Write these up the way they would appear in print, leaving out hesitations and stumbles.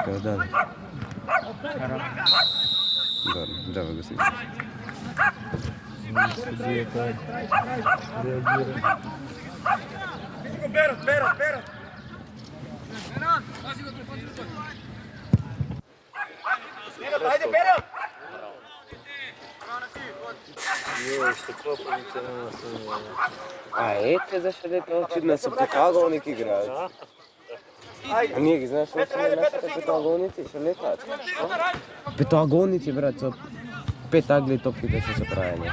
Кај даде? Даде го си. Судијата реагира. Берат! Ајде, Берат! Што клопаница нема сумња. А ете зашто лета очидно се петаголник играат. А ние ги знаеш што се нашите петаголници, што летаат? Петаголници, брат, со 5 агли топките што се правење.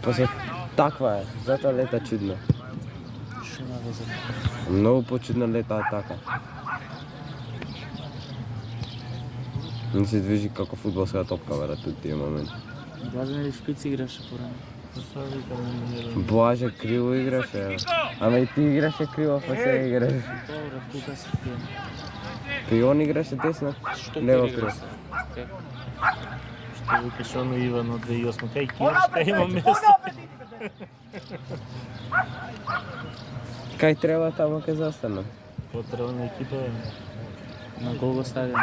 После таква е, затоа лета чудно. Што има веза? Многу почудно летаат така. Не се движи како фудбалска топка, брат, у тие моменти. Блаже нели шпици играше порано? Блаже криво играше, ама и ти играше криво, па се играш. Добро, тука си ти. Па он играше десно, лево криво. Што викаш оно Иван од 2008, кај Киршка има место. Кај треба тамо ке застанам? Потреба на екипа на Гого стадион.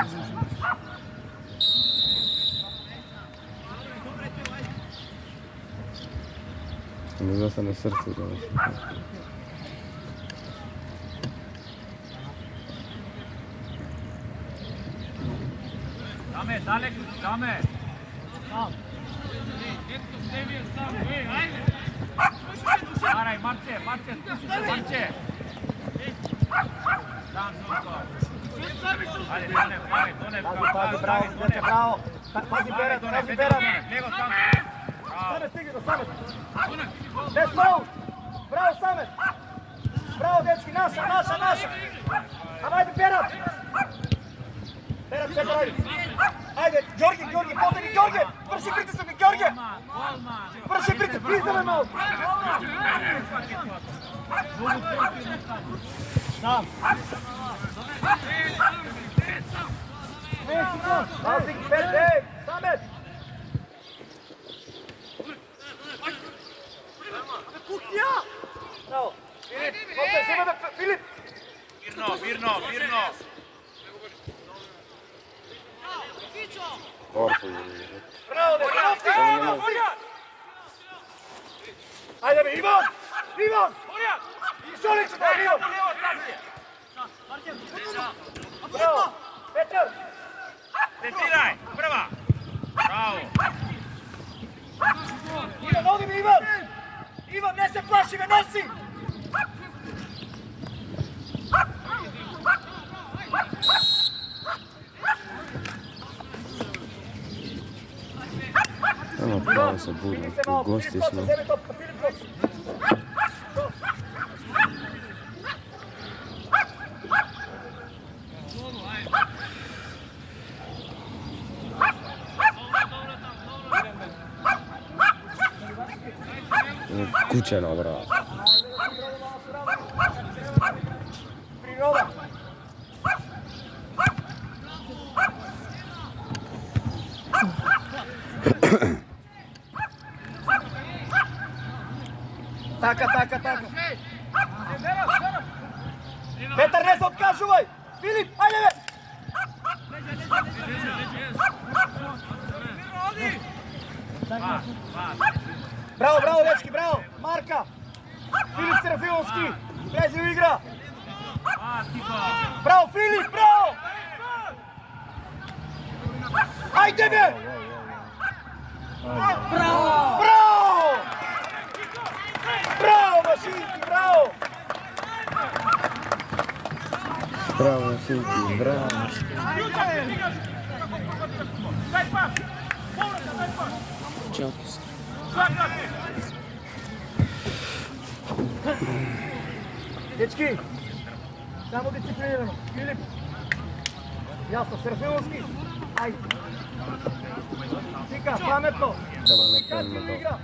Не застане срце, да не се. Dame, daleko, dame. Sam. Araj, Marce, spusti se, Marce. Sam, Zunko. Ajde, Done, bravo. Pazi, Berat. Nego, sam. Samet, stigli do Samet. Let's go. Bravo, Samet. Bravo, dečki, naša. Ajde, Berat. Berat, ajde, Georgi, potegi, Georgi! Vrši pritisak, Georgi! Vrši pritisak, prizname malo! Sam! Pazi, Samet! Kukija! Bravo! Filip! Mirno! Орфо. Bravo, ajde mi, Ivan! Šolić, da, Ivan! Bravo, Petar! Testiraj, prva! Bravo! Ivan, odi mi, Ivan! Ivan, ne se plaši me, nosi! Ама пауза буде, гости сме. Кучено, брат. Природа! Така. Петар, не се откажувај! Филип, ајде бе! Браво, дечки, браво! Марка! Филип Серафимовски! Влези у игра! Браво, Филип, браво! Ајде бе! Браво! Браво, Машинки, браво! Браво, Машинки, браво! Челкис. Дечки, само дисциплинирано. Филип, јасно, Серафимовски, ајде. Тика, паметно. Треба направиме тоа. Игра.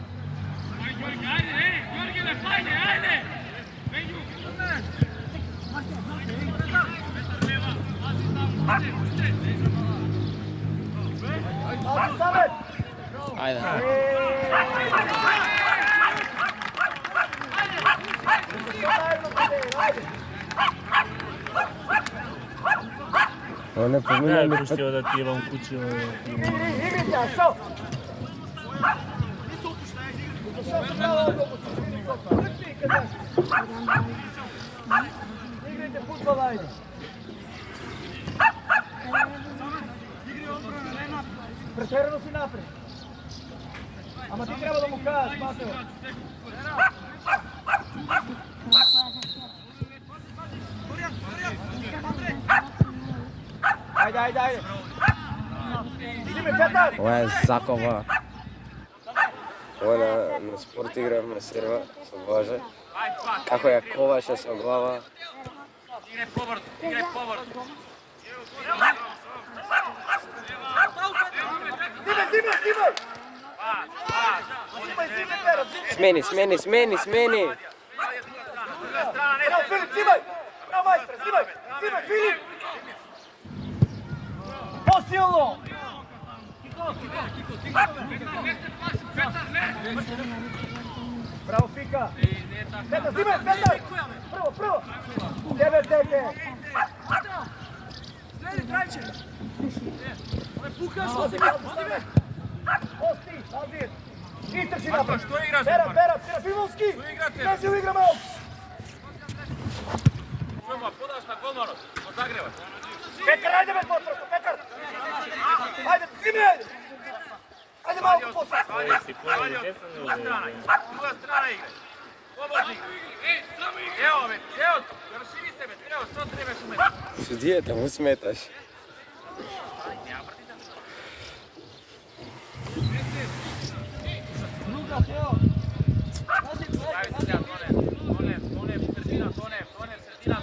Ајде, Самет! Ајде. On je Ne, pominjao mi pustio da ti imam kuću. Igrajte, a što? Što se pravo autobus? Igrajte futbol, ajde. Preterano si napred. Ama ti treba da mu kažeš, Mateo. Ajde, ajde, ajde. Idi me, Petar! Ova je Zakova. Ona na sport igra, na serva, sa Bože. Kako je Kovaša sa glava. Igre povrd, igre povrd. Zime! Zime, Pera, zime! Smeni! Bravo, Filip, zimaj! Bravo, majstre, zimaj, Filip! Posilno! Bravo, Fika! Petar, zimaj, Petar! Prvo! Tebe, teke! Sledi traće. Pukaš, Osti, Nazir! Istrči Marko, napred! što igraš, Pera, Fimovski! Što igrate? Nezi u igra malo! Čujemo, podaš na golmanu, od Zagreba. Petar, ajde me potvrstu, Petar! Ajde, zime! Ajde malo po potvrstu! Druga strana igre. Pomozi. Evo me, evo, raširi sebe, evo, što trebaš u mene? Sudije, tamo smetaš.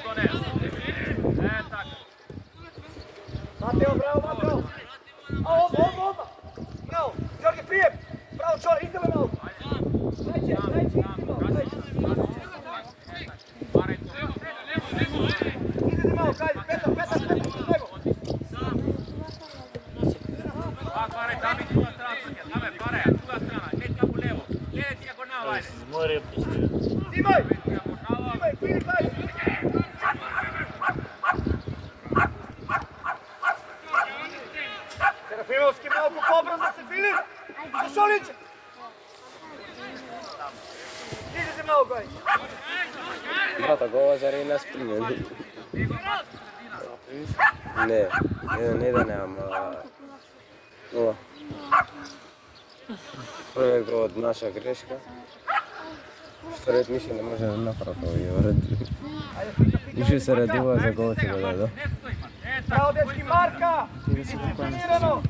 Sredina, tako. Mateo, bravo, Mateo! A, odmah! Bravo, Đorge, prijem! Bravo, čovjek, izdele malo! Dajče, idete malo, kajde, Petar, nego! Pare, David, druga strana, Dame, pare, druga strana, nek tamo levo, gledaj dijagonal, ajde. More pustio. Zimaj, Filip, ajde! Serafimovski, malo po pobran da se Filip! Za Šolića! Idete malo, gaj! Brata, gova zar je nas primjeni. Ne da nemam. Nula. Prvi gol od naša greška. Što red više ne može napraviti ovaj vred. Više se radilo za gol će da da. Bravo, dečki, Marka! Disciplinirano!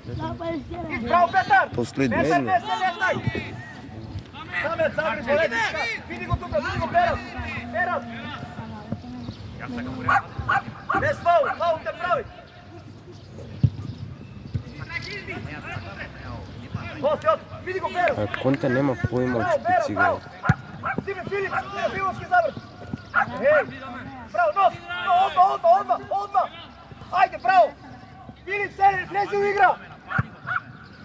Bravo, Petar! Posled Ne meni. letaj! Samet, Zagreb, Boletička! Vidi go tuka, Peras! Bez faul te pravi! Gosti, vidi go Peras! Konta nema pojma o špici igra. Stime, Filip, Filovski zavrt! Hej! Bravo, nos! Odmah! Ajde, bravo! Filip, seri, flezi u igra!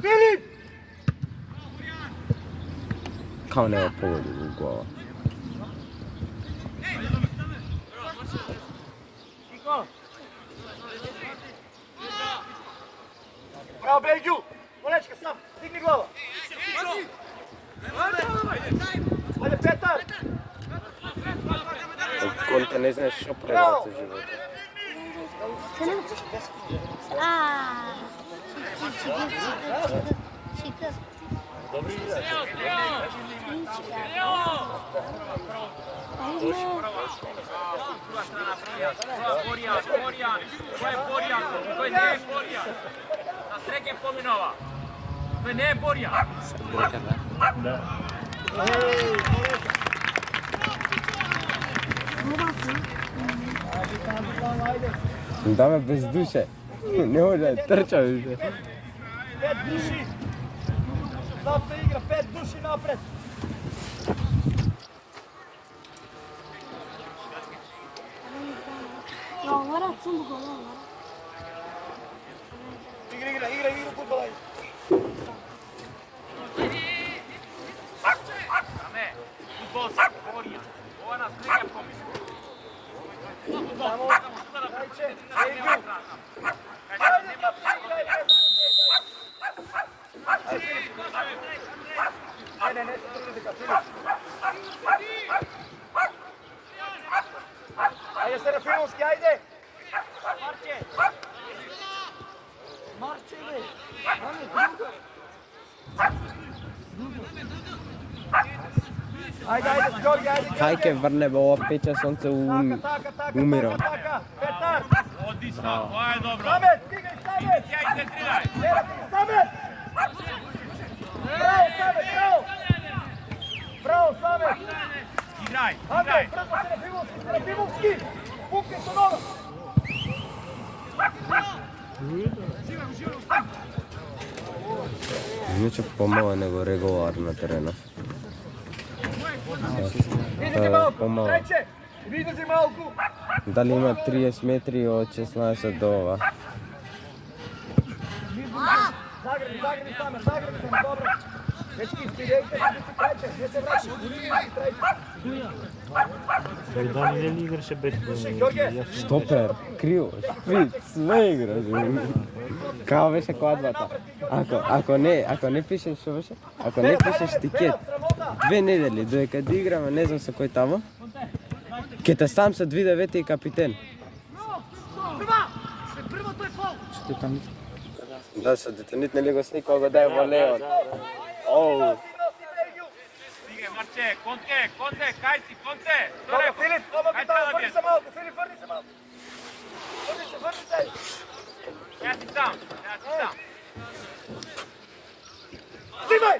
Filip! Kao nema pogodi u glava. Bravo, Belgiju! Bolečka sam, digni glava! Ajde, Petar! Konta ne znaš što prevati u životu. Druga strana Borjan, to je Borjan, to je ne Borjan. Na srednje pominova. To je ne Borjan. Da. Da me bez duše. Ne može, trča više. 5 duši! Zapta igra, 5 duši napred! Igra futbola! Ne, futbol se Borjan. Ova na srednja pominova. Tamo, dajče, Belgiju! Ajde, Đorđe, ajde. Kajke vrne ova peća sunce umiro. Petar! Odlično, to je dobro. Samet, stigaj, Samet! Ja izcentriraj. Samet! Bravo, Samet, bravo! Bravo, Samet! Igraj, Andrej, igraj. brzo Serafimovski! Pukni su noga! Neće pomalo nego regular na terenu. Izađi malku, pomalo. treće! Izađi malku! Da li ima 30 metri od 16 do ova? Zagradi Samet, dobro! Dečki, ispirejte, treće, gdje se vraći? Той Дани не играше без Штопер, криво, шприц, sve igraš. Kao беше квадрата. Ако не пишеш, што беше? Ако не пишеш тикет 2 недели додека да играме, не знам со кој тамо, ќе те стам со 2-9 и капитен. Ще там Да, со детонит нели го сникал го дај во Леон. Оу. Стиге, Марче, Конте, кај си, Конте? Dobro, Filip, pomogi Ajde, tamo, Alabir. vrni se malku, Filip, vrni se malku! Vrni se! Ja si sam. Simaj!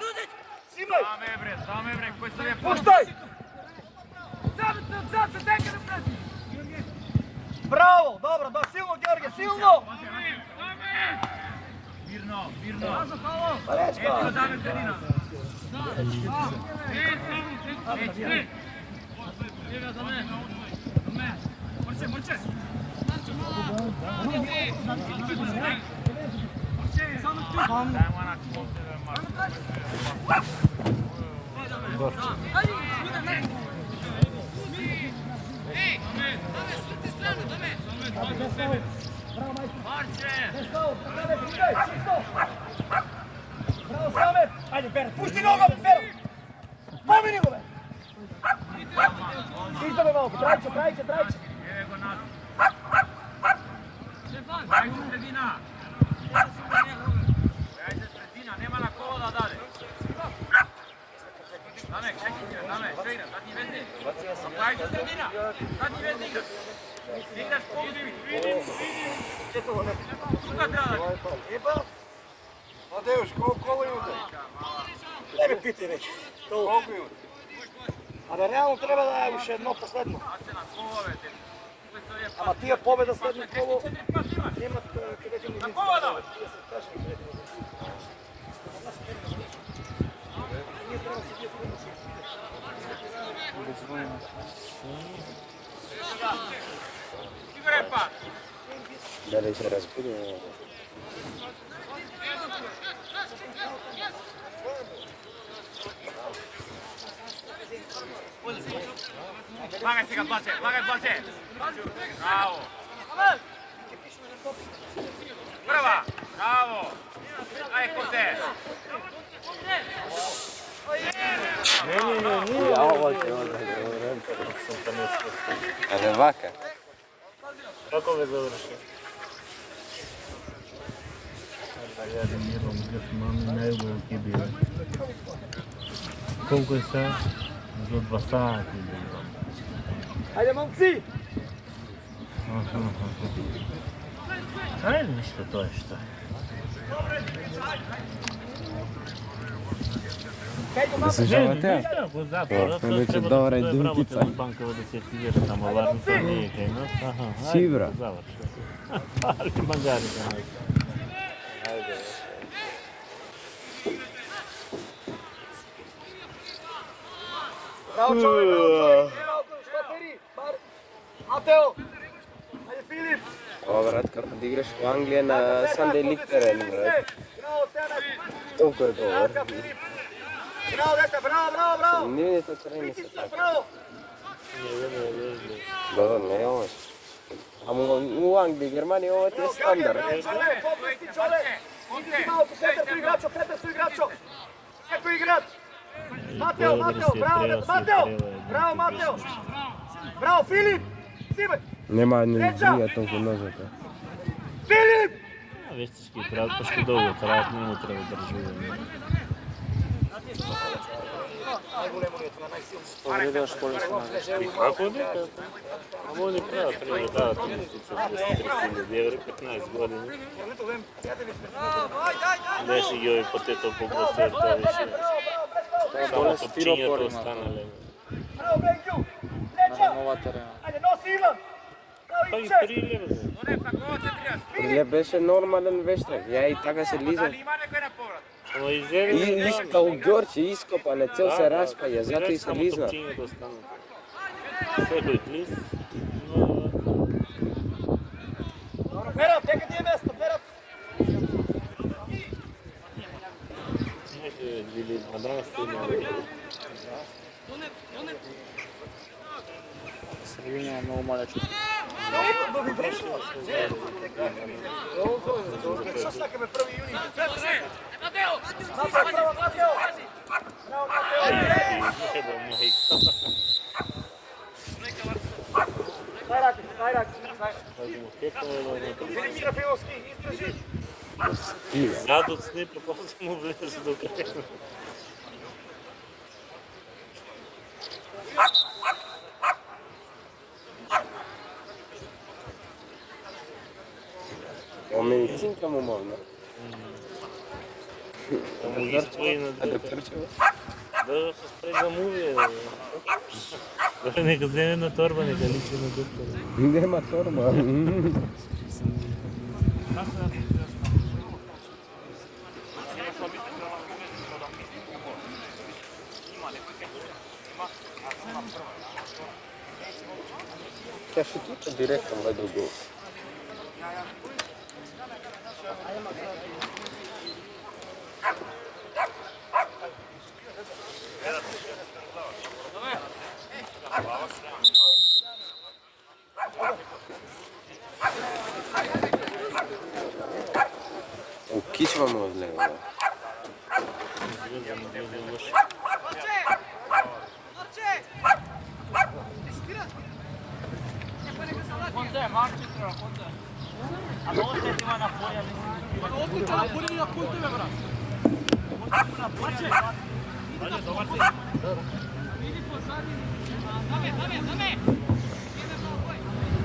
Dame bre, koji sam je Puštaj! Bravo, dobro, da, silno, Georgije, silno! Mirno. Pa rečka! Eto, dame sredina. Morče. Dajmo onak, Bravo, Samet! Ajde, Ber, pušti nogom, Ber! Pomini go, Ber! Izdove malko, trajiće! Evo go nazad. Ajde sredina, nema na kola da dade. Dame, šta igraš, zadnji vezni. Ajde sredina, zadnji vezni igraš. Igraš vidim. Suka treba da. Mateuš, koliko minuta? Ne me pitaj već. Koliko minuta? Ali realno treba da je još jedno posledno. Ама тия победа следно коло имат къде ти му На кола давай! Играй пак! Дали се разбуди?Лагай сега, Блаже! Браво! Прва! Браво! Ај, Конте! Ja, ovo će Ali ovaka. Kako me završi? Ja remирам гръб, мами най-голки били. Колко е сега? За 2 сати били. Ajde, momci! Ajde, ništa, to je šta. Да се жалате? Ме вече добра единкица. Банкова да се активира, ама варната не е кай нас. Си, бра. Али магари за нас. Ajde. Bravo čovjek! Štoperi! Mateo! Ajde, Filip! Ова брат, како да играш во Англија на Sunday League терен, брат. Bravo, Senad! Толку е добар. Jaka, Filip! Bravo, dete, bravo! Нивните терени се Pritisni, така. bravo! Да, не ова. Ама у Англија, Германија ова ти е стандард. Čole, popusti, čole! Idi malko, Petar su igračo! Neko igrač! Mateo, bravo, dete, Mateo! Bravo, Filip! Sime! Нема ни двија толку ножете. Филип! Вештички прават пошто долго, трајат не му треба држува. Повредуваш полесно на вештички. Како дека? Амо не прават, треба да дадат инвестиция от 200.000 евро, 15 години. Беше ги ови потето по гласерта, беше. Само топчињата останале. Браво, Бенкју! На нова терена. Ајде, носи Иван! Па и прилеп. Прилеп беше нормален вештак. Ја и така се лизам. Ама изере. И као Ѓорче ископане, цел се распаја, затоа и се лизна. Топчињата останале. Секој клис. Берат, дека ти е место, Берат! Нека 2012 Средиња е многу малечко. Што сакаме 1 јуни? Матео! Матео! Матео! Браво, Дај раки, дај раки. Филип Митрофиловски, издржи. Задот снипа, после му влезе до краја. О медицинка му мовна. Му ги спои на А дете. докторчева? Да се спрега муви. Нека земе на торба, нека личи на доктор. Нема торба. Ќе шутите директно во до гол. Кичваме од лево. Конте, Марче треба, Конте. А много се има на полја, мислам. Оскоча на полја на Конте, бе, брат. Марче! Ајде, добар си. Иди позади. Даме!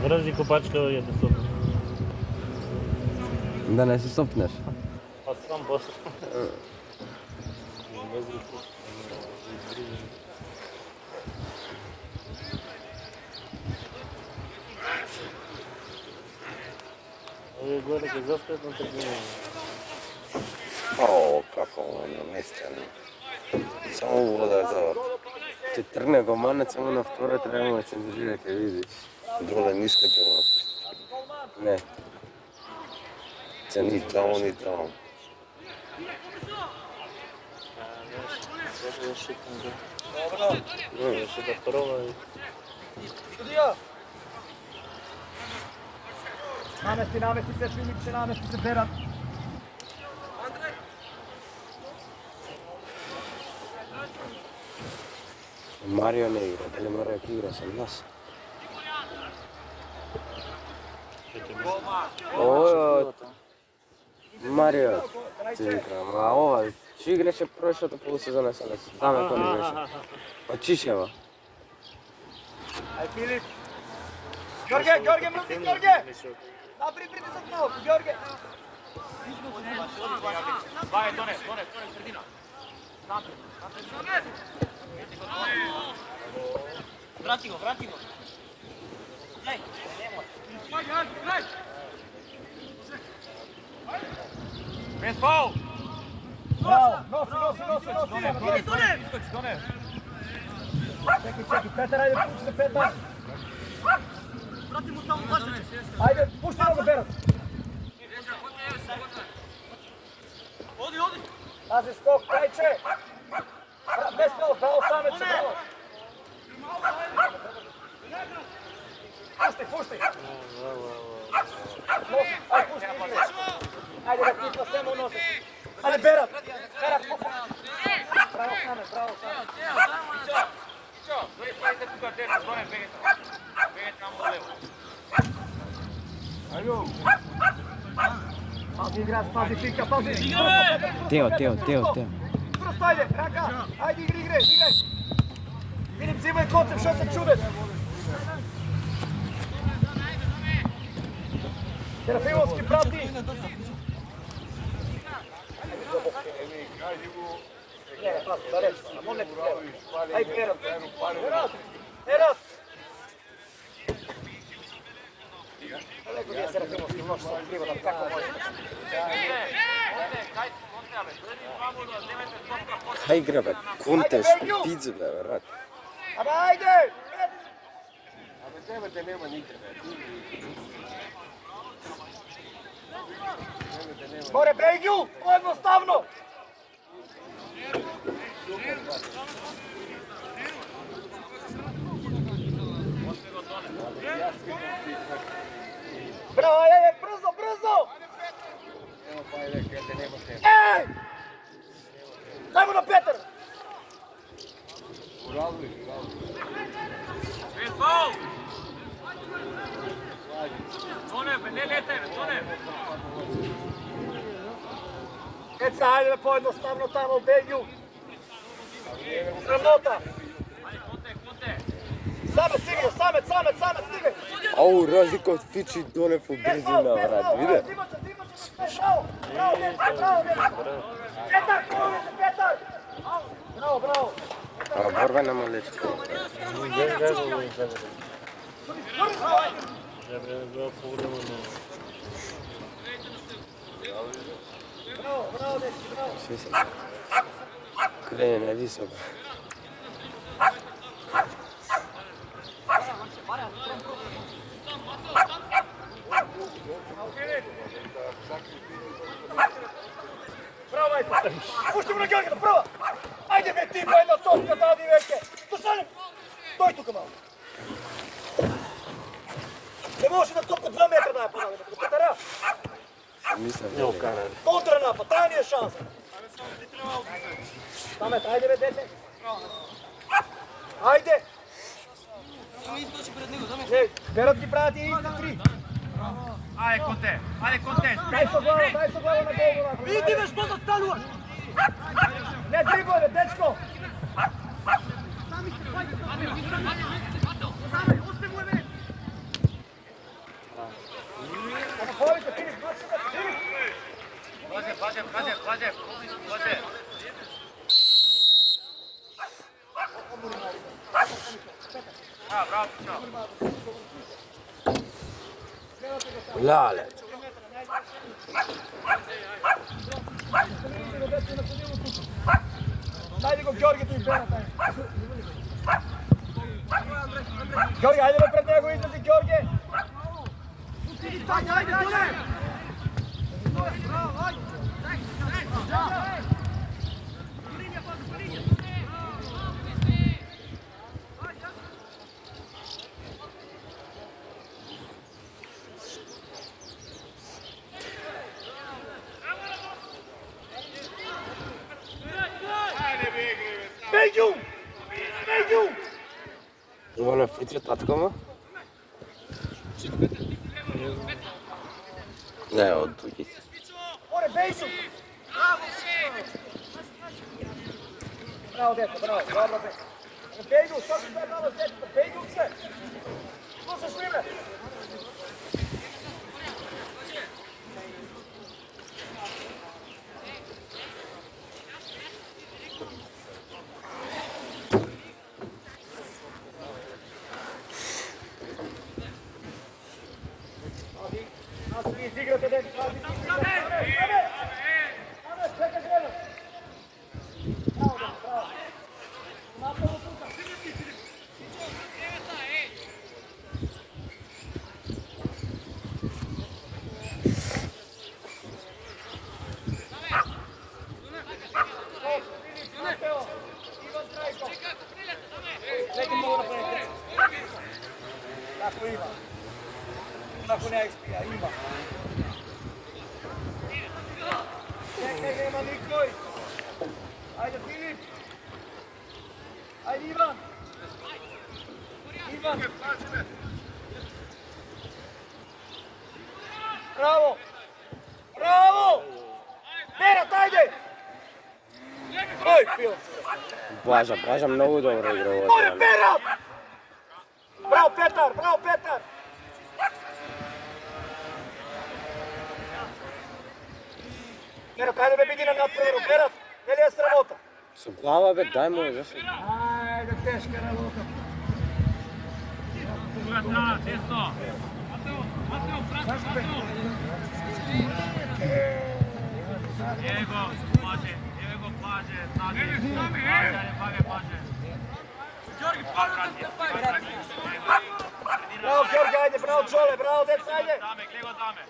Врази копачка ја те сопна. Да не се сопнеш. Па сам после. Овие горе ќе заспеат на трибуна. О, како наместен. Само вода за... Че трне го манец, само на втора треба да цензурира, ќе видиш. Доле ниска ќе го напусти. Не. Це ни тамо, ни тамо. Може да шутам за... Беше да прва и... Судија! Намести се, Филипче, намести се, Берат. Марио не игра, дали мора да игра со нас? О, Марио се игра, а ова, што играше прошлата полусезона со нас? Даме кој не беше. Од Чишева. Ај, Филип! Ѓорге, мрти, Ѓорге! Напри притисок малку, Ѓорге! Вај, доне, средина. Врати го. Дај, немој. Без фаул. Браво, носи! Искочи, доне. Чеки, Петар, ајде, пушти се, Петар! Прати му таму баш. Ајде, пушти го, Берат! Оди. Пази скок, Крајче! Без фаул, браво, Самече, браво! Пушти! Носи, ајде, пушти, игри! Ајде, да кипна семо носи! Ајде, Берат! Браво, Саме! Ичо, дојде спајте тука десна, доне бегете. Бегете намо лево. Pazi igrač, pazi Fika, pazi! Teo. Prosto ajde, Raka, ajde igre! Vidim, zimaj koncept, što se čudeš? Serafimovski prati! Njega, pazi, da reći, a mom neku treba. Ajde, Erat! Daleko nije Serafimovski noć sam krivo da kako može. Kaj igra, be? Konte, špicu, be, vrat. Ajde! More Brejgju, jednostavno! Bravo, ajde, brzo! Ej! Dajmo na Petar! Eca, ajde lepo jednostavno tamo u Belgiju. Sramota. Samet stigne. Au, razlika od Fiči dole po brzina, vrat, vide? Bravo, Petar! Bravo! A borbena malečka. Bravo, dečki, bravo! Svi se krene visoko. Bravo, majstor! Puštimo na Georgija, prva! Ajde, be, ti, jedna topka, dadi veke! Stoj tuka malo! Ne može da topka 2 metra daje podali, do Petara! Kontra napad, taj nije šansa! Samet, ajde, be, dete! Ajde! Berat gi brati isto 3! Ajde, Conte! Daj so glavu na golu! Vidi me što zastanuvaš! Ne driblove, dečko! Napolite, Filip, Paže! Bravo, čao! Lale. Dajde go Georgi tu i Bena taj. Georgi, ajde pred njegu, izlazi Georgi. Ajde, dole! Beđu! Ima na Fiči tatkama? Ne, od drugih. More, Beđu! Bravo, dete, bravo, dobro, dete. Beđu, sad se bravo, dete, Beđu se! Slušaš ime? Izigrate, dete, čekaj gledaš! Bravo, dete, bravo! Napravo puta! Tako ima. Tako ne ekspija, ima. Čekaj, nema nikoj. Ajde, Filip. Ajde, Ivan. Bravo. Bravo. Pustoj film! Blaža mnogo dobro igra ovo. More Berat! Bravo Petar, bravo Petar! Berat, ajde me vidi na natpreru, Berat, ne li je sramota? Su glava be, daj mu je zašto. Ajde, teška rabota. Druga strana, desno. Mateo, prati, Mateo. Evo go plaže, snage. Paže. Đorgi, Bravo Đorgi, ajde, bravo Čole, bravo deca, ajde. Dame, Glego, dame.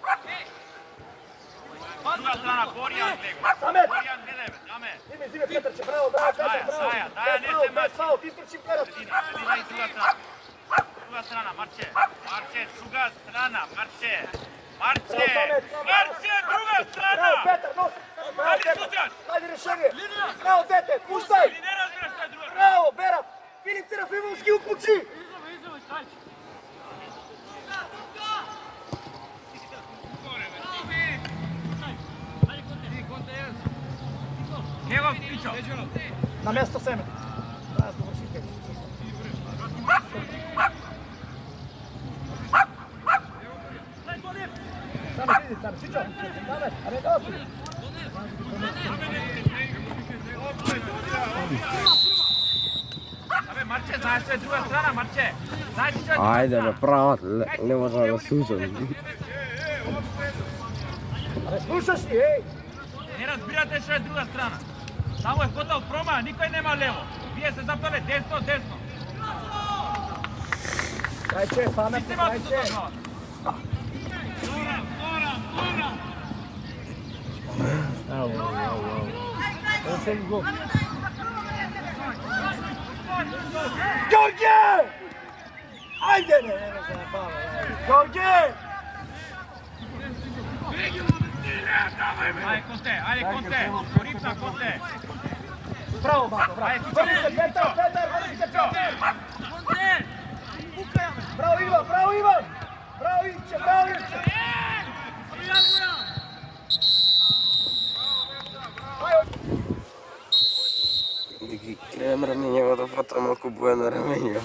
Druga strana, Borjan, Glego. Samet. Borjan, gledaj me, dame. Zime, Petarče, bravo, bravo, Petar, bravo. Daja, ne se Bez faul, istrčim Berat. Sredina i druga strana. Druga strana, Marče, druga strana, Marče, druga strana! Bravo Petar, nosi. Bravo Petar, ajde rešenje. Bravo dete, puštaj. Ti ne razbiraš šta je druga strana. Bravo, Berat. Filip Serafimovski upući. Evo, Pićo. Na mjesto Seme. Danas dovršite. Same vidi, Same, Čićo. Same, a ne dosti. Abe, Marče, znaš što je druga strana, Marče? Znaš što je druga strana? Ajde be, pravo, ne možemo da slušam. A ne slušaš li, ej? Ne razbirate što je druga strana. Tamo je hotel promaja, nikoj nema levo. Vije se zapale desno. Dajče, pametno, dajče. Georgije! Ajde, ne zajebava. Georgije! Ajde, Conte. Ripna, Conte. Bravo, Mato, bravo. Vrni se, Petar, vrni se, Petar. Bravo, Ivan. Bravo, Iviće. Neki krem ramenjeva da fatamo ako boja na ramenjeva.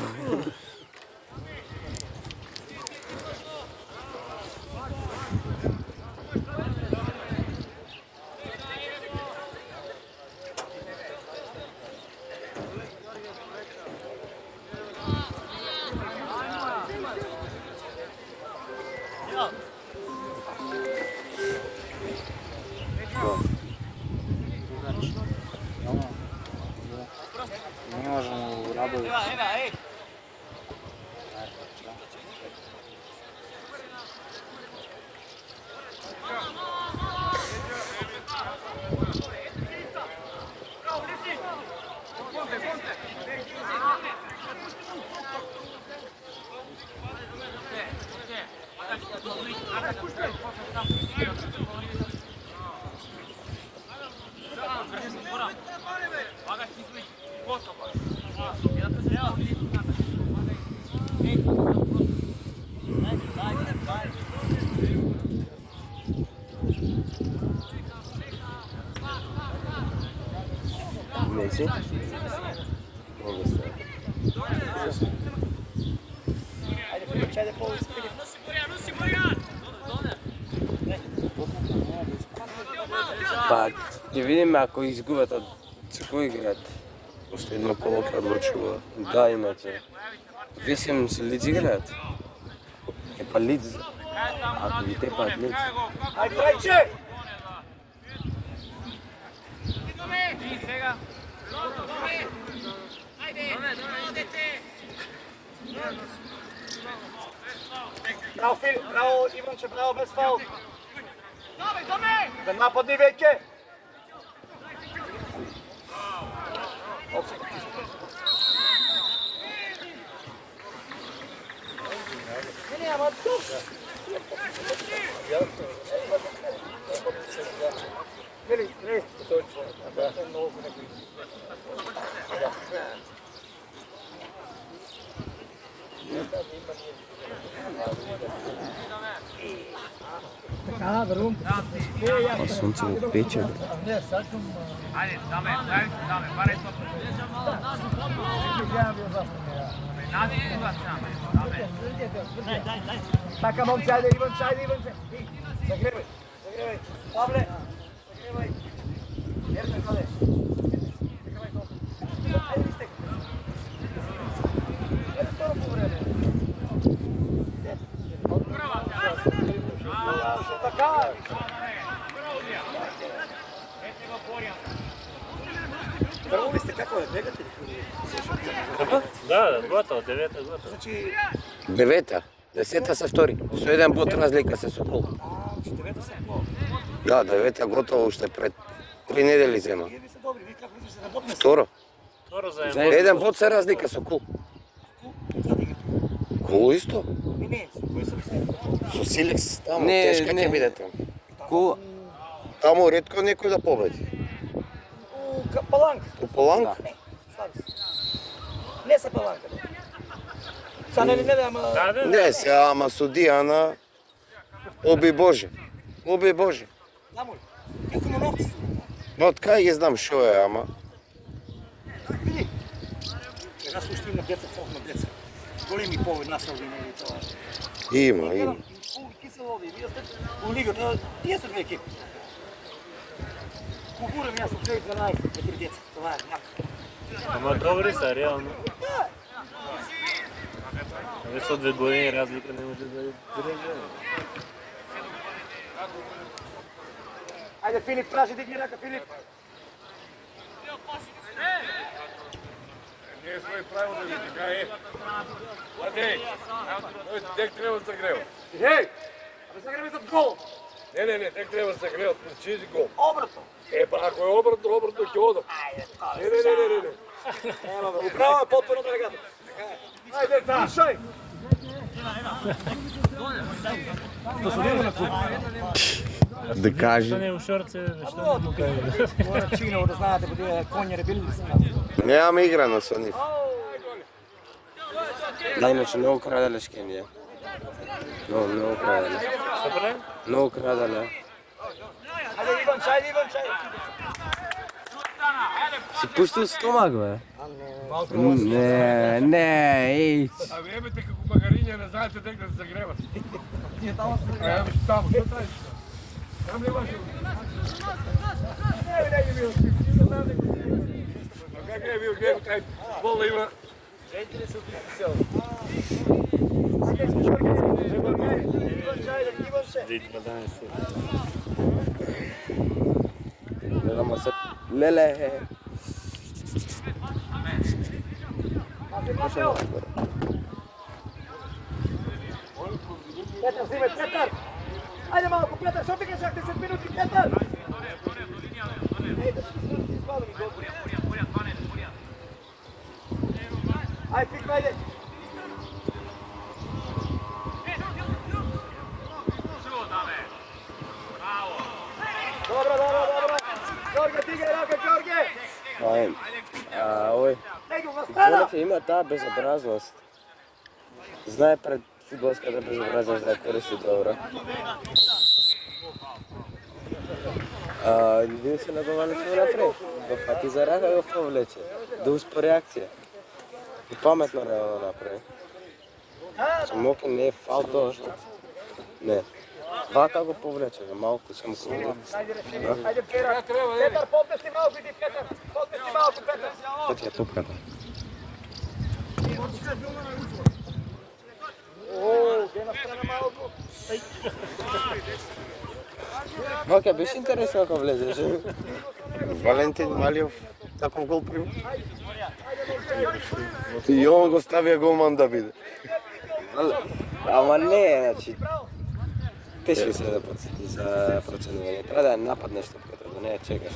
Ne možemo u Rabović. Nesi? Mogu se. Ajde, Filić, ajde, povisi, Filić. Pa, da vidim ako izgubят od кой играат? Още едно коло предлучува. Да, иначе. Висим с Лидс играат. Е па Лидс. Ако ви трепаат Лидс. Ајде, трајче! Браво, Фил, браво, Иванче, браво, без фаул. Да нападни веќе. Не, ама тук. Вели, не, точно. А сонце го пече. Ajde, dame, baraj to. Nazi izlaz nama, dame. Daj. Така, момци, ајде, Иванче. Загревај. Павле, загревај. Ерне, каде? Загревај тоа. Ајде, вистек. Ајде, второ по време. Што така? Прво ли сте, како е, бегате ли? Како? Да, готово, 9-та готово. Значи, 9-та, 10-та се втори. Со еден бот разлика се Сокол. 9-та се по. Да, 9-та готово уште пред 3 недели зема. Вие ви се добри, вие како ви се работне? Второ. Второ За заедно. еден бот се разлика Сокол. Кол исто? Не, кој се мисли? Со Силекс таму, тешка ќе биде таму. Ко Таму ретко некој да победи. У Паланка. У Паланка? Не, слави се. Не са Паланка. Са не, ама... Да. Не се, ама судијана оби Боже. Оби Боже. Таму ли? Како му новци се? Но од кај ги знам шо е, ама. Види. Нас уште има деца, фолк на деца. Големи повед нас овде има тоа. Има. Кисело овде, вие сте у лигата, тие сте две екипи. Кугурам јас од 2012, 4 деца, това е јако. Ама добри са, реално. Абе со 2 години разлика не може да држи. Ајде, Филип, тражи, дигни рака, Филип. Не свој право да ви така е. Матеј, тек треба да се грева. Ей, абе загреме за гол. Не, тек треба да се грева, чизи гол. Обратно. Па ако е обратно ќе одам. Ајде, Не. Ема, бе, управо е потpuno да регата. Ајде, слушај. Да кажи. Што не у шорце, што Ало, не му тука кажи. мора чиново да знаете, bude конјере били ли сме. Немаме играно со нив. Да, иначе многу крадале шкенија. Многу крадале. Што прави? Многу крадале. Ајде, Иванче. Си пуштил стомак, бе? Не, еј. А времете како магариња не знаете тек да се греват. Ние таму се Еме таму, што траиш? Там не може. не бил. Как е бил грев тај бол да има? Иванче. 2012. Гледаме се. Леле. Петар, взимай, Петар! Ајде малку, Петар, што ти кажеш 10 минути, Петар? Ајде, пик, ајде! Добро! Ѓорге, тигај рака, Ѓорге! Ој. Него го страна! Голев има таа безобразност. Знае пред фудбалската безобразност да ја користи добро. Вие се наговалите напред. Го фати за рака, го повлече. Да успори акција. И паметно реално направи. Самокин не е фал тоа што. Не. Вака го повлече, малку само круги. Ајде, Петар, поднеси малку, иди, Петар! Поднеси малку, Петар! Тоа ти е топката. Ге настрана малку. Оке, беше интересно ако влезеш. Валентин Малиов таков гол прima. И он го ставија голман да биде. Ама не, значи, тешко се за проценување. Треба да ја нападнеш топката, да не ја чекаш.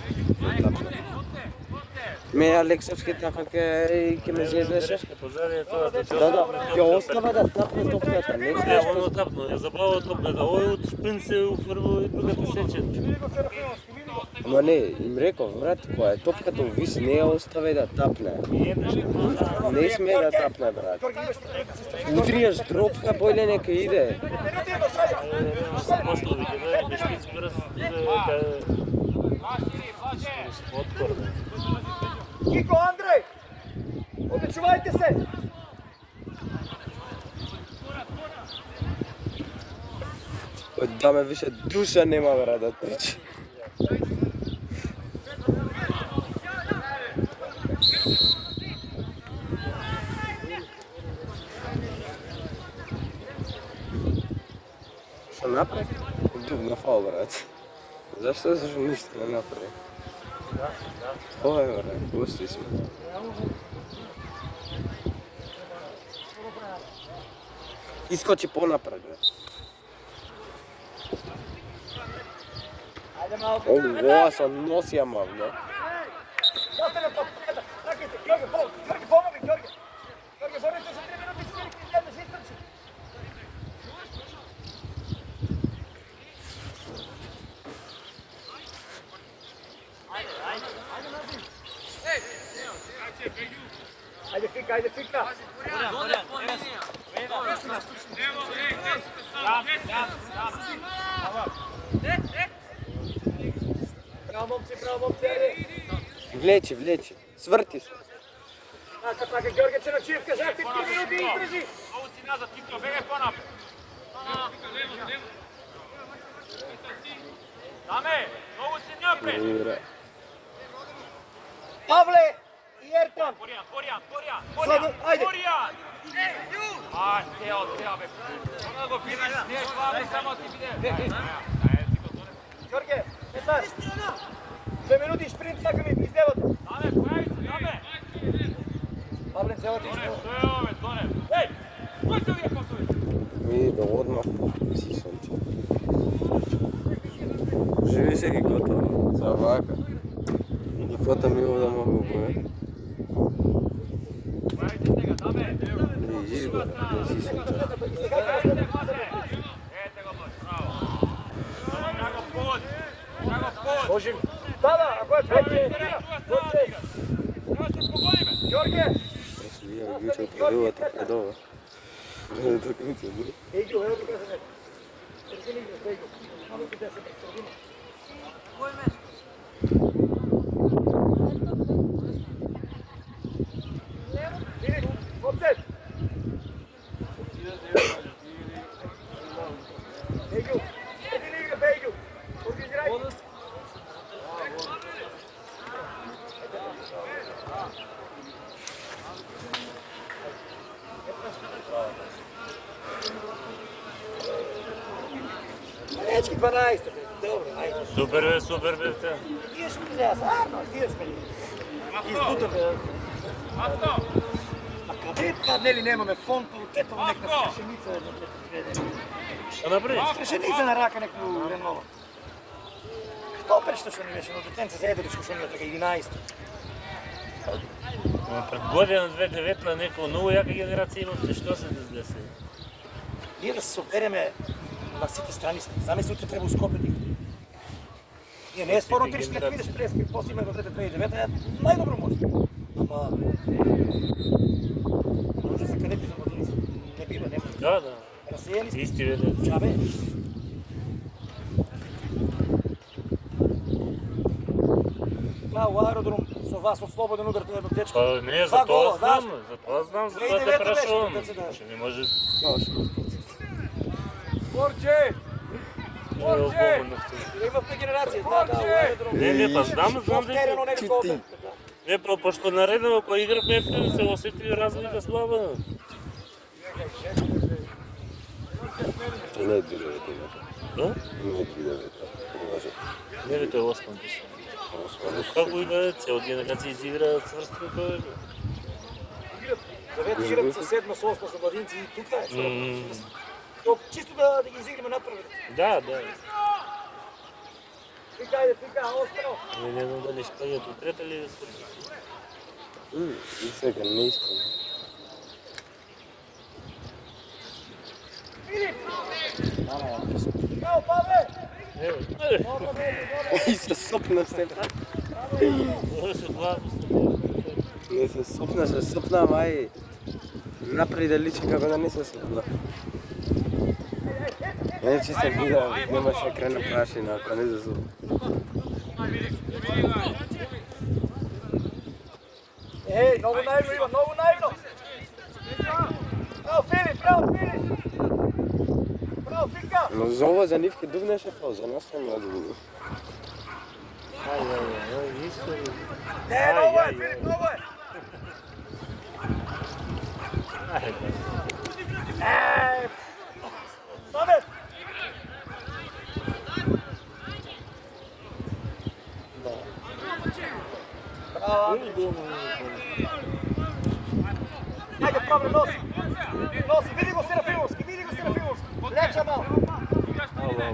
Ме Алексовски така ќе ме зезнеше. Позади тоа да Да, ќе остава да тапне топката. Не Не, знаеш оно тапно, ја забава топката. Овој од шпринт се уфрво и другата сече. Види го Серафимовски, види го. Ама не, им реков, брат, која е топката увис, не ја остави да тапне. Не сме да тапне, брат. Утријаш дропка, бојле нека иде. После видео да шпиц брз отпор. Кико, Андреј! Обичувајте се! Да ме више душа нема, брат, да трчи. Што направи? Дубна фал, брат. Зашто ништо не направи? Ова е, брат, гости сме. Искочи понапред, брат. Ова со носи ја мавно. Остане по погледа. Раките, Ѓорге, помоги, Ѓорге. Ѓорге, борете за 3 минути, 4 гледаш, истрчи. Ајде, фика, ајде, фика. Браво, момци, ајде. Влечи, сврти се. Така, Ѓорге Черночиев, кажати 3 минути и издржи. Ово си назад, Титко, бегај понапред. Даме, ово си напред. Павле и Ертон. Боријан. Ајде. Боријан. Тео, бе. Она го пираш, не е слабо, само ти биде. Ѓорге, Петар. 2 минути шпринт, сакаме из левото. Даме, појави се, даме. Павле, целото Доне, што е ове, Доне? Еј, кој се овие посови? Види да одмах си сонче. Живи се ги готово. За вака. И фото ми овде могу бе. Појави се сега, даме. И изгода, си сонче. Ете го, браво. Драго под. Можем. Да, ако е пече, Треба се погодиме. Ѓорге. Јас вија јуче правилата пред ова. Не да конце, бе. Ејгио, ево тука се не. Средини играш, Ејгио. Мамо ти 10 пред средина. Филип, оцет. Ејгио, средини играш, Ејгио. Организирај. Дечки 12, добро, ајде. Супер бе те. Тие што сега, зарно, тие сме. Избутаме. Авто! А каде па, нели немаме фонд, ето некна скрешеница една предведена. Што направи? Скрешеница на рака некој Ренова. Што прешто што ни беше, но детенце за едо дискушенија така 11. Пред година 2009 некој ново јака генерација имавте, што се деси? Ние да се собереме на сите страни сме. Замисли утре треба у Скопје да играме. Ние не е спорно ти нека видиш прески, после има го 2009 најдобро може. Ама може се кадети за младинци. Не бива, нема. Да. Расејани сме. Исти веде. Чабе. У аеродром со вас од слободен удар тоа едно дечко. Па не, за тоа знам, за тоа те прашувам. Че не може... Борче! Борче! Имавме генерација, да, у аеродром. Не, па знам Терено дека... некако. Не, пошто наредно кога игравме се осети разлика слаба. Не е 2009. Да? Не е 2009. Не ви тоа 8 беше. Како има цел генерација изигра цврсто тоа е. Девет играт со 7, со 8 со младинци и тука е. То чисто да ги изиграме напред. Да. Фика, остано. Не знам дали спаѓат у трета или И сега не искам. Браво, Павле! И се сопна се. Може се главно. Не се сопна, мај. Напред да личи како да не се сопна. Значи се вида, немаше крена прашина, ако не се сопна. Ей, много наивно, Иван, много наивно! Браво, Филип, браво, Филип! Браво, Фика! Но за ова за нивки дувнеше фал, за нас не може да биде. Исто. Не, много е, Филип, много е! Ей! Самет! Браво, Ajde, problem, nosi! Nosi, vidi go Serafimovski, Leća malo!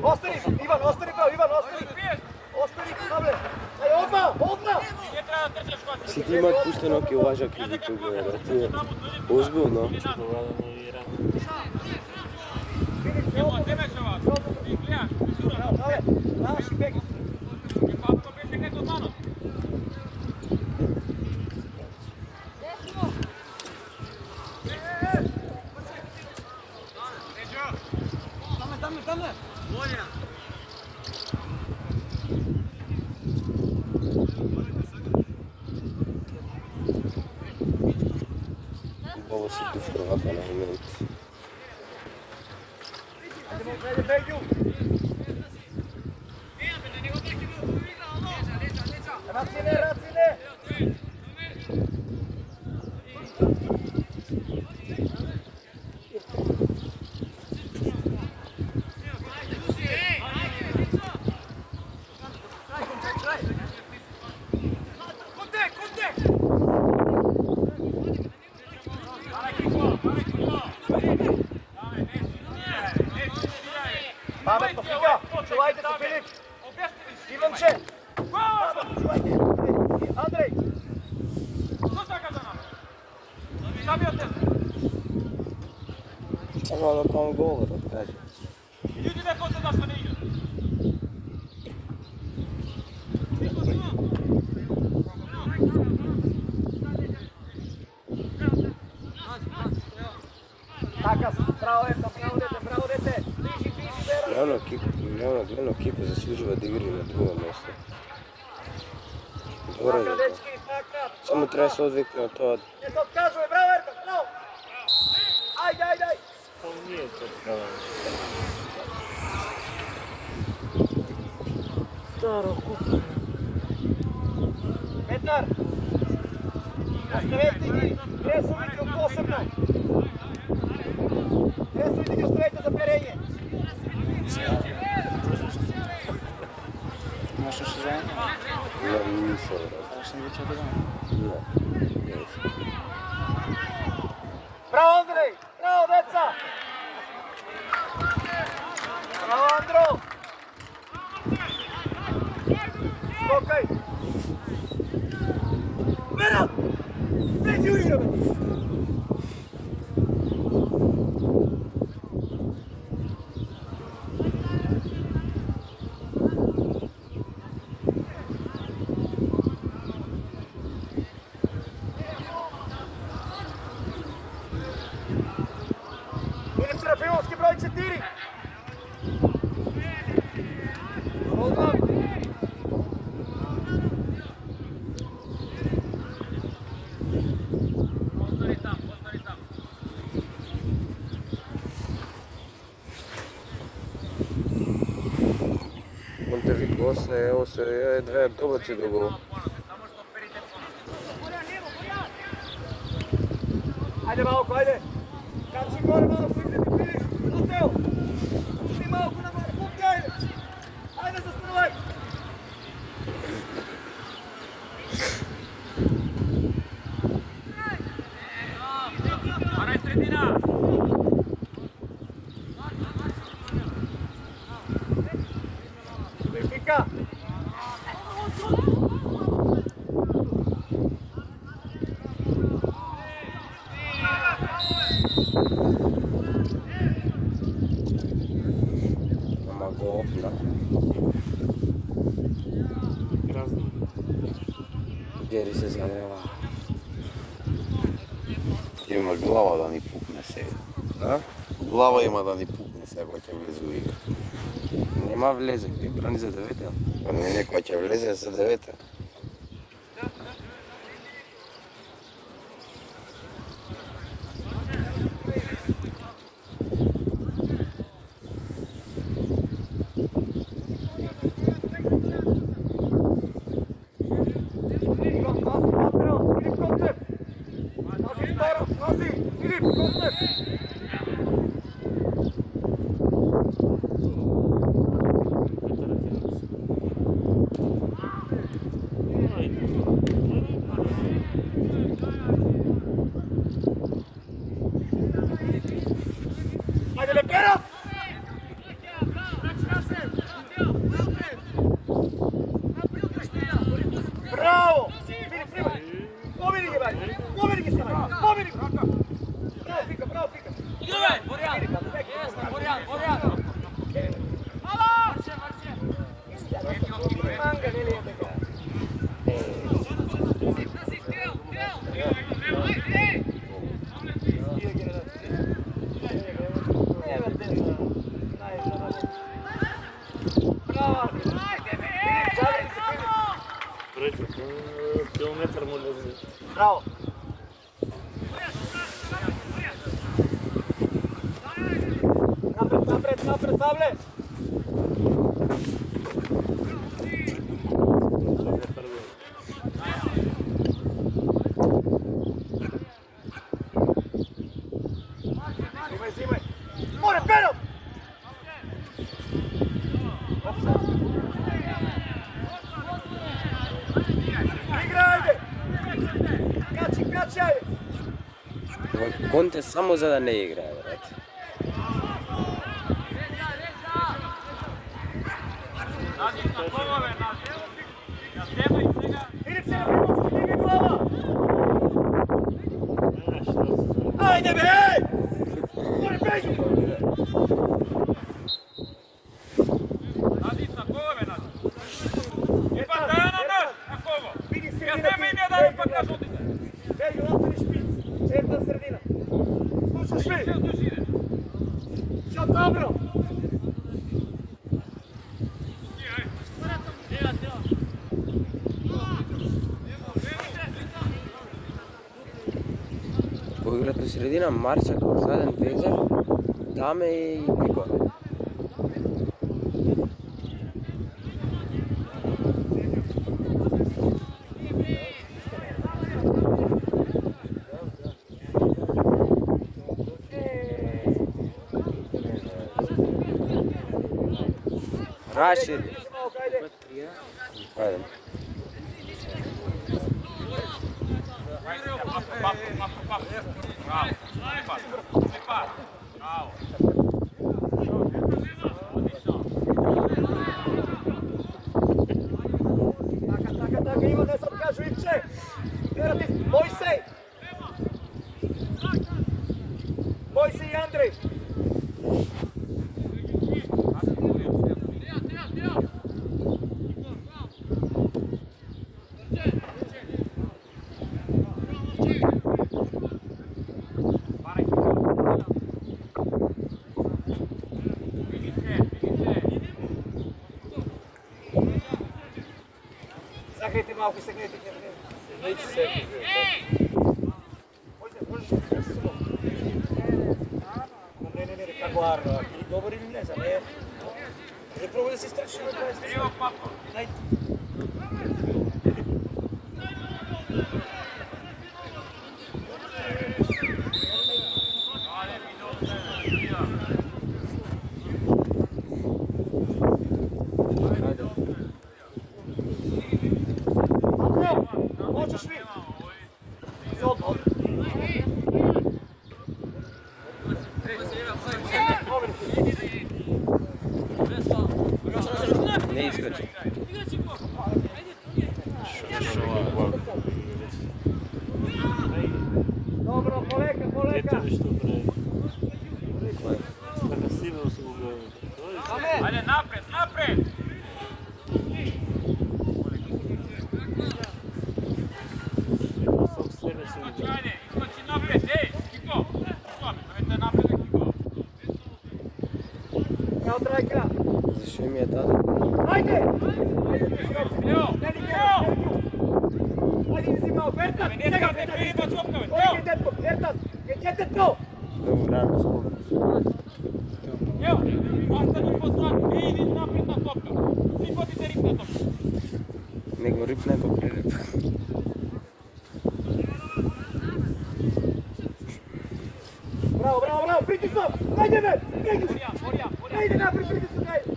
Ostani, Ivan, ostani, Ivan, ostani! Ostani, Pavle! Ajde, odmah! Си ти имат пуштено ке лажа кризи тук, бе, ти е озбилно. Pavle, naši bek! Ovo si duško ovako na moment. Ajde, Belju! Racine! Pametno, Fika! Čuvajte se, Filip! Ivanče! Pametno, čuvajte! Andrej! Samo da kao govor odkaže. Takas, bravo dete! Biži, Gledano ekipa zaslužuje da igri na drugom mjestu. Dobro je to. Samo treba se odviknuti od toga. Ne se otkazuje, bravo Erkan, bravo! Ajde! To nije to pravo. Staro kupa. Petnar! Ostavite Kresović posebno! Kresović ostavite za perenje! Imaš još izvajanje? Ne, nisam razumio. Sada sam vidio da Ne. Bravo Andrej! Bravo deca! Bravo Andro! Skokaj! Vera! Pređi u igru! Filip Serafimovski, broj 4! Odmah! Монтевик осе две добаци до гол. Ajde Malko, ajde! Kači gore Malko, ideš, Mateo! Ušli Malko na gore, kupi, ajde! Ajde, zastanuvaj! Paraj sredina! Fika! Гери се загрева. Има глава да ни пукне сега. А? Глава има да ни пукне сега кој ќе влезе у игра. Нема влезе, ти брани за 9. Па не некој ќе влезе за 9. Ajde, Lepera! Bravo! Pomeri ga, vai! Pomeri ga se, vai! Pomeri ga! Bravo, fica, bravo, fica! Manga nele je tega. Километар може да взе. Браво! Напред, Павле! Взимай! Море, Перов! Играйте! Качи, ајде! Конте само за да не играе, брат. Филип се напред, стиги глава! Ајде бе! Море, беги! Vidi sredina ti. Begi, otvorni špic. Četvrta sredina. Slušaš vi? Što dobro? Кој играт на средина, Марча како заден везар, Даме и Пико. Рашид. Ајде. Така, има, не се откажу, Ивче! Верати, Мојсеј! Мојсеј и Андреј! Загрейте малко и сегнете. Не, како Арно, или добар или не, за не. Не пробуј да се стрчи на 20. Ево, папа. Можеш ли? Не искачи. Добро, полека. Ето нешто прави. Така силно се го гледа. Ајде, напред! Ajde! Ajde, idemo, Bertan! Njega, Bertan! Bertan! Jedete to! Dobro, rano skoro. Evo, ostani po strani, vi idite napred na topka. Vi hodite rip na topka. Nego rip, nego pririp. Bravo, bravo, bravo, pritisak! Ajde, me! Ajde, napred, pritisak, ajde!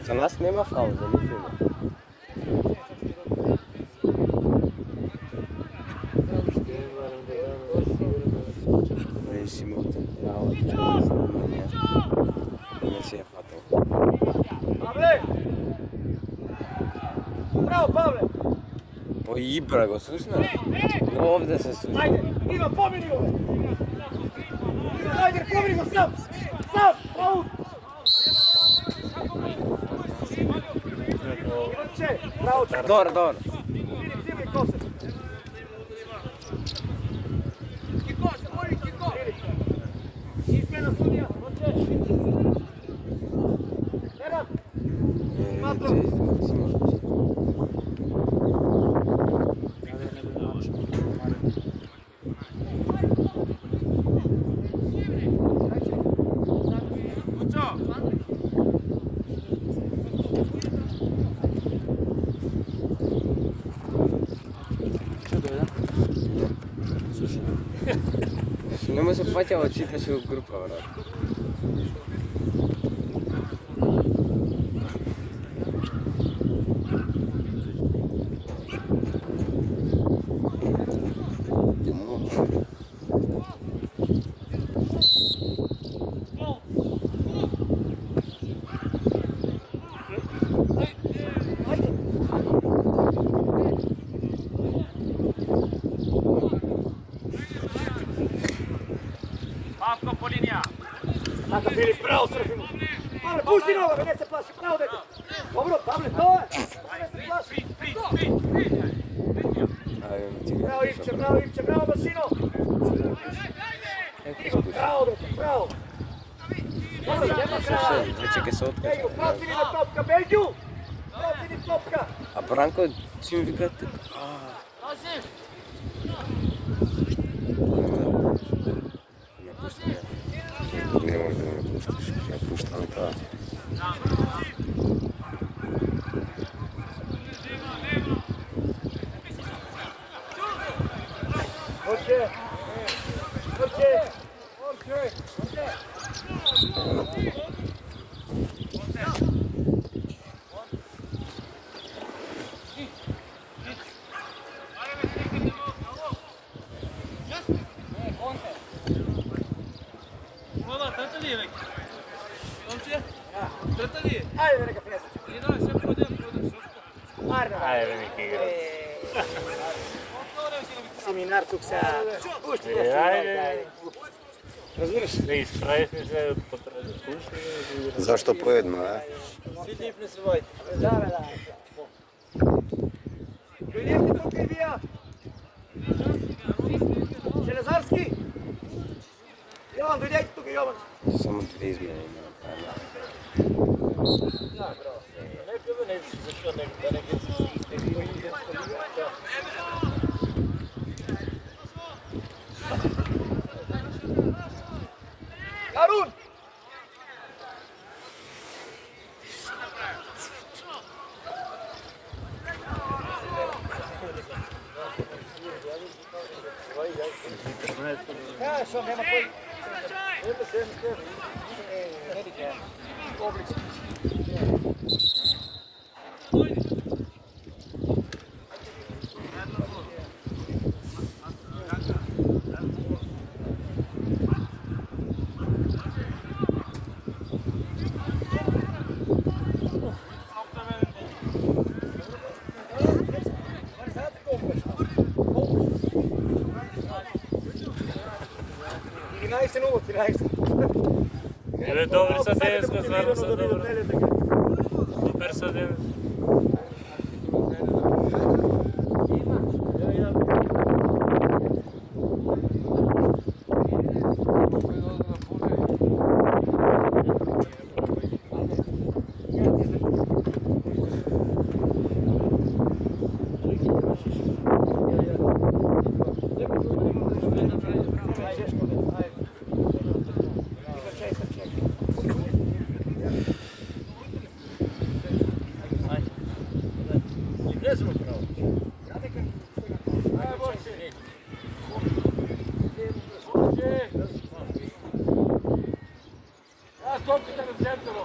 Za nas nema faul, za njih ima. Vezi mult, bravo, România. Nu se ia fatul. Pavle! Bravo, Pavle! O Ibra go slušna? No ovdje se slušna. Ajde, Ivan, pomeni ove! Ivan, ajde, pomeni go sam! Sam! Out! Ivanče, bravo, čak! Dobro, dobro. Zimi, kose! Izmjena studija! Nenad! Matro! Nemoj se patja očitaš u grupa, vrat. Pavko po linija. Tako, Filip, bravo, Srfimo! Pavle, pušti noga, ne se plaši, bravo, dete! Dobro, Pavle, to je! Ne se plaši! Bravo, Ivče, bravo, Basino! Bravo, dete, bravo! Dobro, nema kraja! Čekaj se otkaže. Belju, pratili na topka, Belju! Pratili topka! A Branko čim vikate? Ne možda da me puštiš, ja puštam ta. Hoće! Hoće! Mola, trata li je vek? Momče? Trata li je? Ajde, neka pjesat. I daj, sve prodem. Ajde, neki igra. Seminar tuk sa... Pušti Ajde, nešto. ajde. Razumiješ? Ne ispravi se potrebe pušti. Zašto pojedno, a? Svi lipne se vojte. Da. Dojdete tu Kirvija? Železarski? Jovan, dojdete tu Jovan. Samo dve izmjene ima. Karun! Ja, što nema koji... Ele dobro sa Denska, stvarno sa dobro. Super sa Denska. Топката на центъра.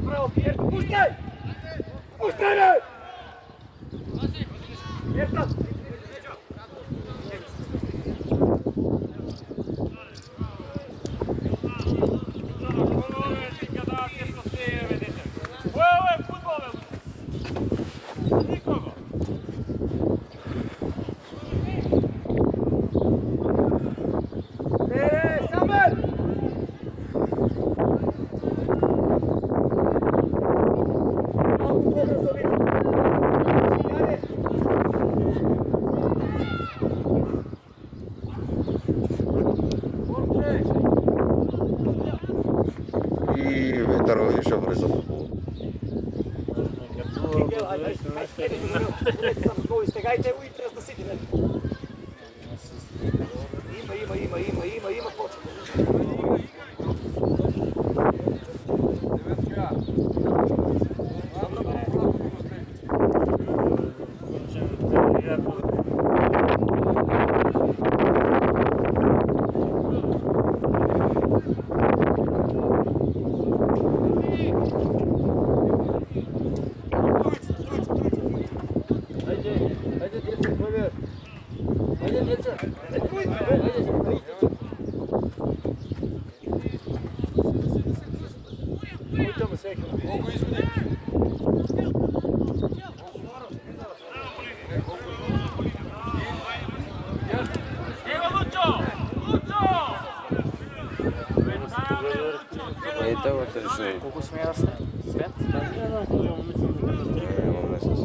Браво, Пиер, пускай! Пускай, бе! Пиерта! И ветар ише брзо футбол. Стегайте го и трябва да сиди. Има почва. Ето го трши. Колко сме ясни? 5? Имам месец.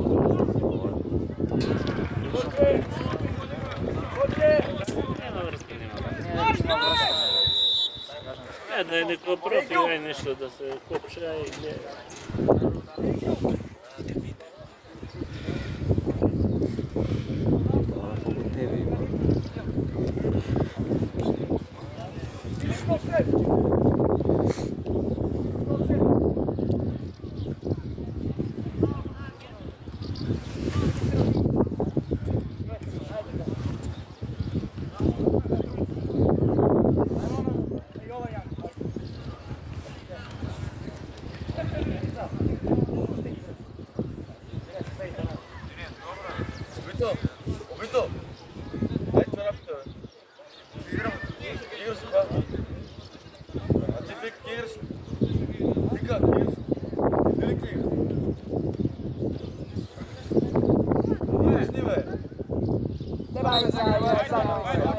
Да е некој профи, ај нешто да се копча и гледа. Колко тебе има? Обито! Дай чорапите, бе. Играш ли, ба? А ти Фик, играш ли? Фика, играш ли? Филик ли играш? Играш ли, бе?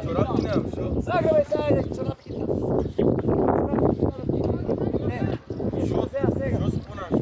Чорапки нямам, шо? Загребай се, айде, чорапките. Шо се понаш?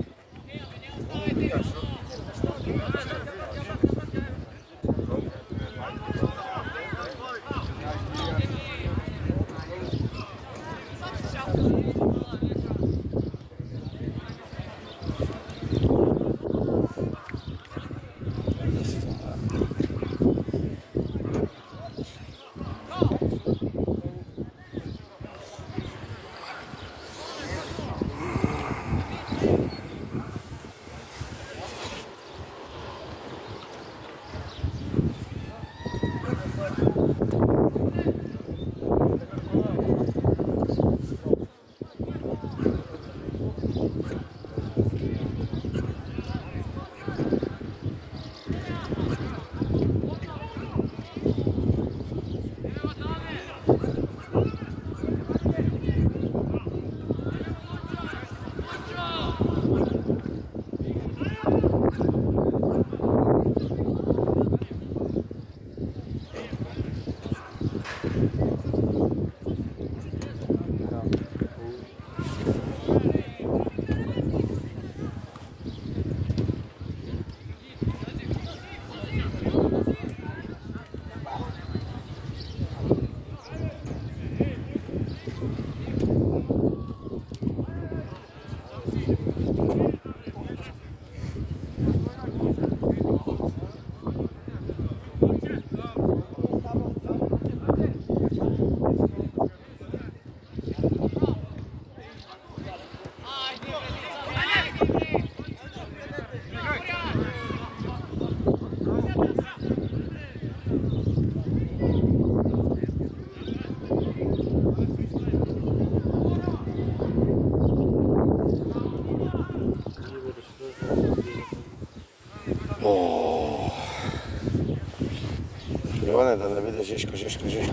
Иване, да видиш Жешко,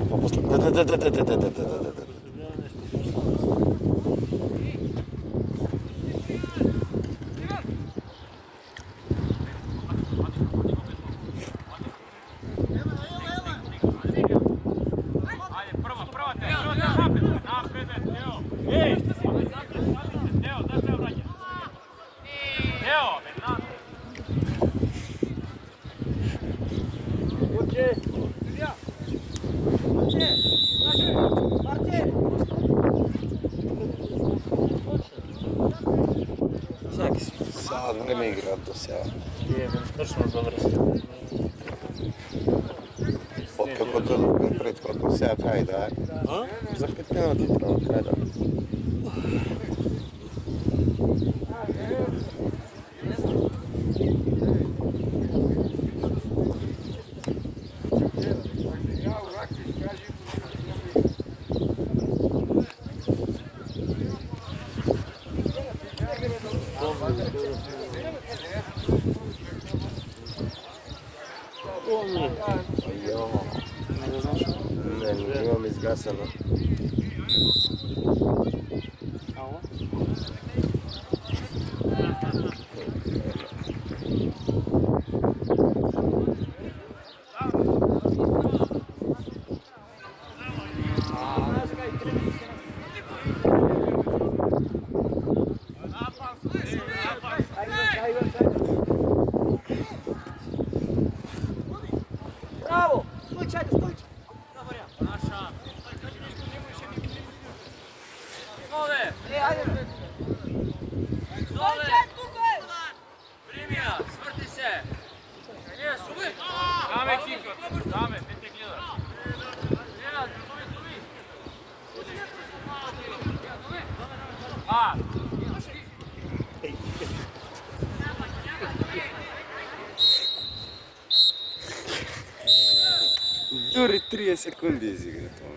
па после... Да. Прва те, напред, Тео. Ей, Тео, да се враќа. Тео, бе, напред. Всеки сад време играат до сега. Точно добро. Откако додовме предходно, сега кај да е. За 5 минути треба кај да. Не имам изгасено. Ало? Браво! Стојчајте, стојче! Зове! Примија, сврти се! Даме Кико, даме, не те гледа. Дури 30 секунди изигра тоа.